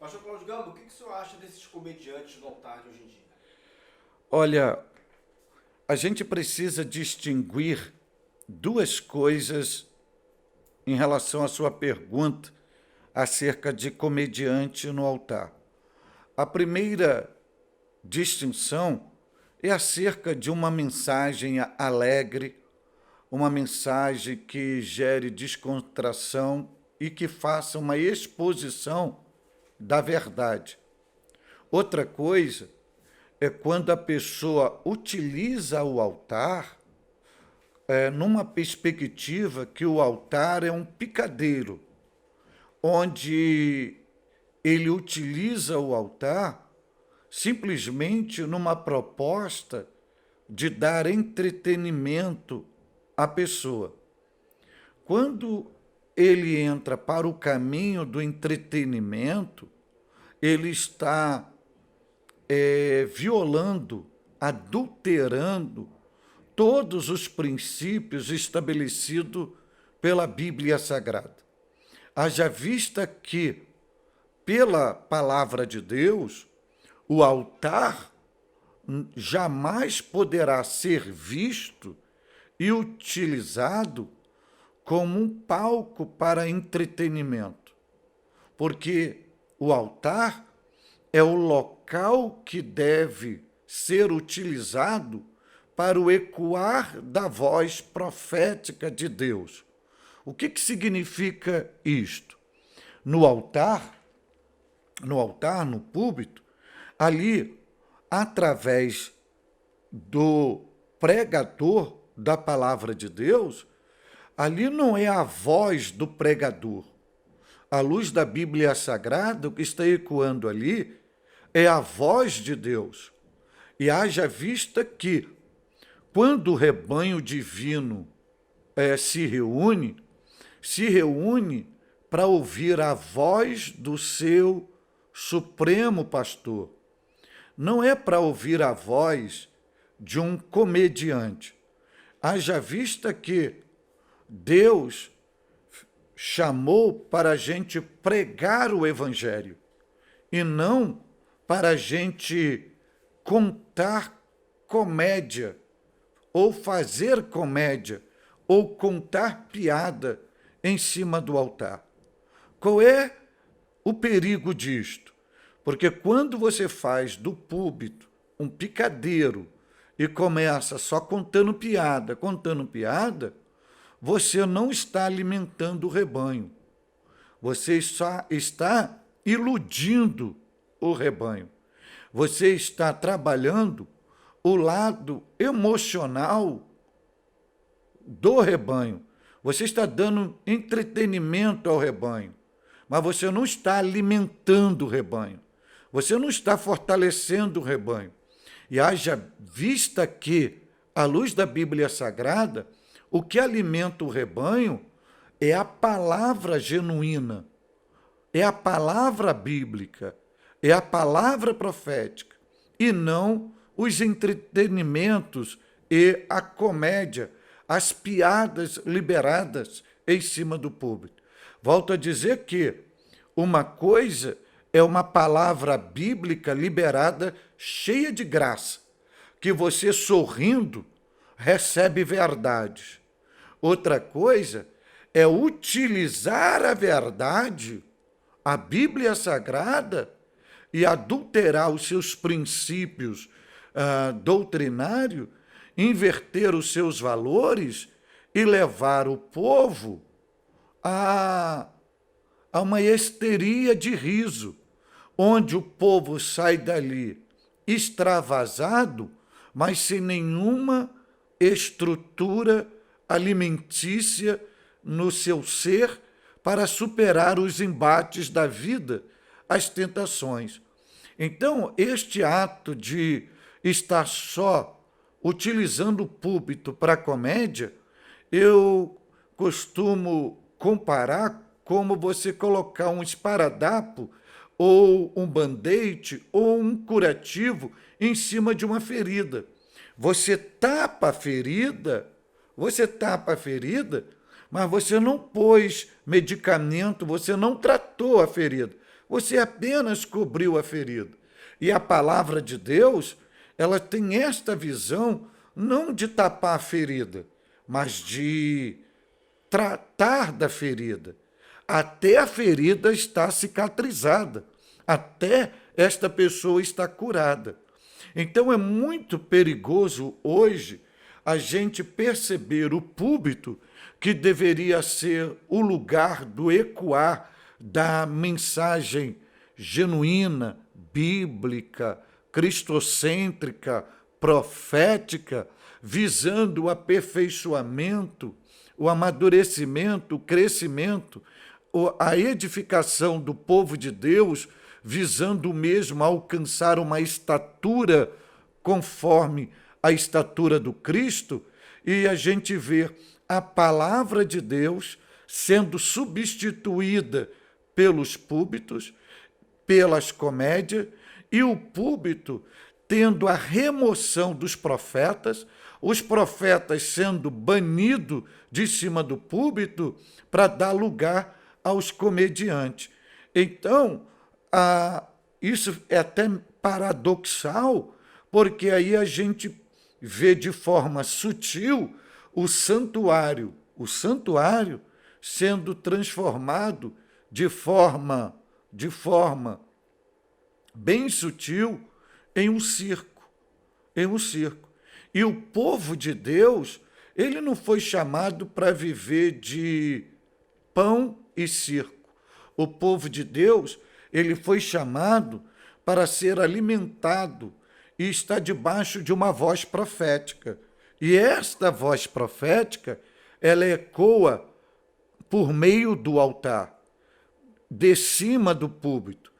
Pastor Cláudio Gamba, o que o senhor acha desses comediantes no altar de hoje em dia? Olha, a gente precisa distinguir duas coisas em relação à sua pergunta acerca de comediante no altar. A primeira distinção é acerca de uma mensagem alegre, uma mensagem que gere descontração e que faça uma exposição da verdade. Outra coisa é quando a pessoa utiliza o altar numa perspectiva que o altar é um picadeiro, onde ele utiliza o altar simplesmente numa proposta de dar entretenimento à pessoa. Quando ele entra para o caminho do entretenimento, ele está violando, adulterando todos os princípios estabelecidos pela Bíblia Sagrada. Haja vista que, pela palavra de Deus, o altar jamais poderá ser visto e utilizado como um palco para entretenimento, porque o altar é o local que deve ser utilizado para o ecoar da voz profética de Deus. O que significa isto? No altar, no púlpito, ali, através do pregador da palavra de Deus, ali não é a voz do pregador. À luz da Bíblia Sagrada, o que está ecoando ali é a voz de Deus. E haja vista que, quando o rebanho divino se reúne para ouvir a voz do seu supremo pastor. Não é para ouvir a voz de um comediante. Haja vista que Deus chamou para a gente pregar o Evangelho e não para a gente contar comédia, ou fazer comédia, ou contar piada em cima do altar. Qual é o perigo disto? Porque quando você faz do púlpito um picadeiro e começa só contando piada, você não está alimentando o rebanho. Você só está iludindo o rebanho. Você está trabalhando o lado emocional do rebanho. Você está dando entretenimento ao rebanho, mas você não está alimentando o rebanho. Você não está fortalecendo o rebanho. E haja vista que, à luz da Bíblia Sagrada, o que alimenta o rebanho é a palavra genuína, é a palavra bíblica, é a palavra profética, e não os entretenimentos e a comédia, as piadas liberadas em cima do público. Volto a dizer que uma coisa é uma palavra bíblica liberada, cheia de graça, que você, sorrindo, recebe verdades. Outra coisa é utilizar a verdade, a Bíblia Sagrada, e adulterar os seus princípios doutrinários, inverter os seus valores e levar o povo a uma histeria de riso, onde o povo sai dali extravasado, mas sem nenhuma estrutura alimentícia no seu ser para superar os embates da vida, as tentações. Então, este ato de estar só utilizando o púlpito para a comédia, eu costumo comparar como você colocar um esparadrapo ou um band-aid ou um curativo em cima de uma ferida. Você tapa a ferida, mas você não pôs medicamento, você não tratou a ferida. Você apenas cobriu a ferida. E a palavra de Deus, ela tem esta visão não de tapar a ferida, mas de tratar da ferida, até a ferida estar cicatrizada, até esta pessoa estar curada. Então é muito perigoso hoje a gente perceber o púlpito, que deveria ser o lugar do ecoar da mensagem genuína, bíblica, cristocêntrica, profética, visando o aperfeiçoamento, o amadurecimento, o crescimento, a edificação do povo de Deus, visando mesmo alcançar uma estatura conforme a estatura do Cristo, e a gente vê a palavra de Deus sendo substituída pelos púlpitos, pelas comédias, e o púlpito tendo a remoção dos profetas, os profetas sendo banidos de cima do púlpito para dar lugar aos comediantes. Então, isso é até paradoxal, porque aí a gente vê de forma sutil o santuário sendo transformado de forma bem sutil em um circo, E o povo de Deus, ele não foi chamado para viver de pão e circo. O povo de Deus, ele foi chamado para ser alimentado e está debaixo de uma voz profética. E esta voz profética, ela ecoa por meio do altar, de cima do púlpito,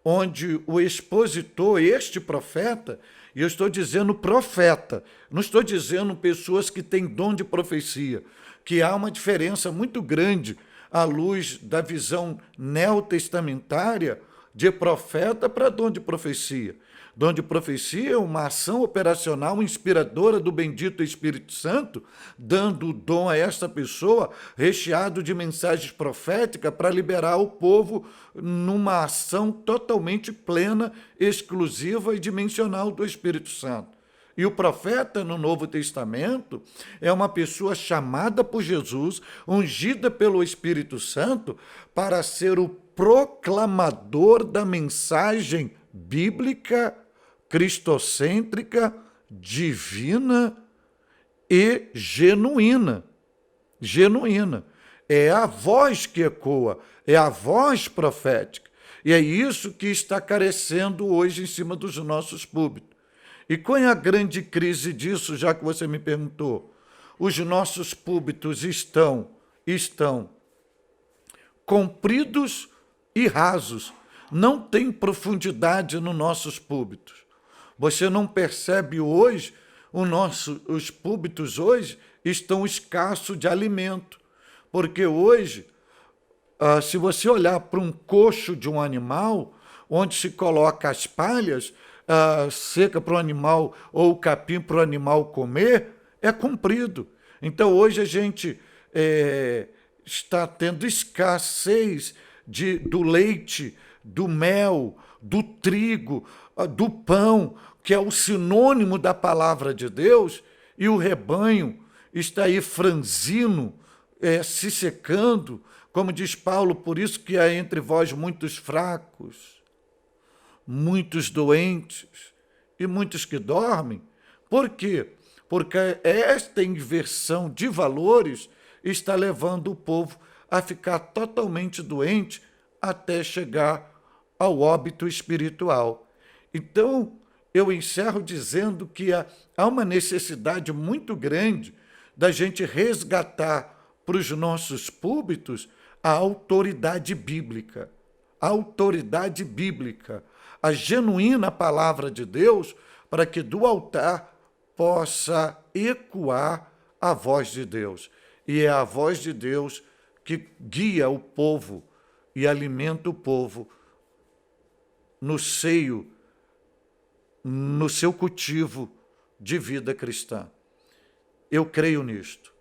onde o expositor, este profeta, e eu estou dizendo profeta, não estou dizendo pessoas que têm dom de profecia, que há uma diferença muito grande à luz da visão neotestamentária de profeta para dom de profecia. Dom de profecia é uma ação operacional inspiradora do bendito Espírito Santo, dando o dom a esta pessoa recheado de mensagens proféticas para liberar o povo numa ação totalmente plena, exclusiva e dimensional do Espírito Santo. E o profeta no Novo Testamento é uma pessoa chamada por Jesus, ungida pelo Espírito Santo, para ser o proclamador da mensagem bíblica, cristocêntrica, divina e genuína. É a voz que ecoa, é a voz profética. E é isso que está carecendo hoje em cima dos nossos púlpitos. E qual é a grande crise disso, já que você me perguntou? Os nossos púlpitos estão compridos e rasos. Não tem profundidade nos nossos púlpitos. Você não percebe hoje, os púlpitos hoje estão escassos de alimento. Porque hoje, se você olhar para um coxo de um animal, onde se coloca as palhas, seca para o animal ou o capim para o animal comer, é comprido. Então, hoje a gente está tendo escassez do leite, do mel, do trigo, do pão, que é o sinônimo da palavra de Deus, e o rebanho está aí franzino, se secando, como diz Paulo, por isso que há entre vós muitos fracos, muitos doentes e muitos que dormem. Por quê? Porque esta inversão de valores está levando o povo a ficar totalmente doente até chegar ao óbito espiritual. Então, eu encerro dizendo que há uma necessidade muito grande da gente resgatar para os nossos púlpitos a autoridade bíblica. A autoridade bíblica, a genuína palavra de Deus, para que do altar possa ecoar a voz de Deus. E é a voz de Deus que guia o povo e alimenta o povo no seu cultivo de vida cristã. Eu creio nisto.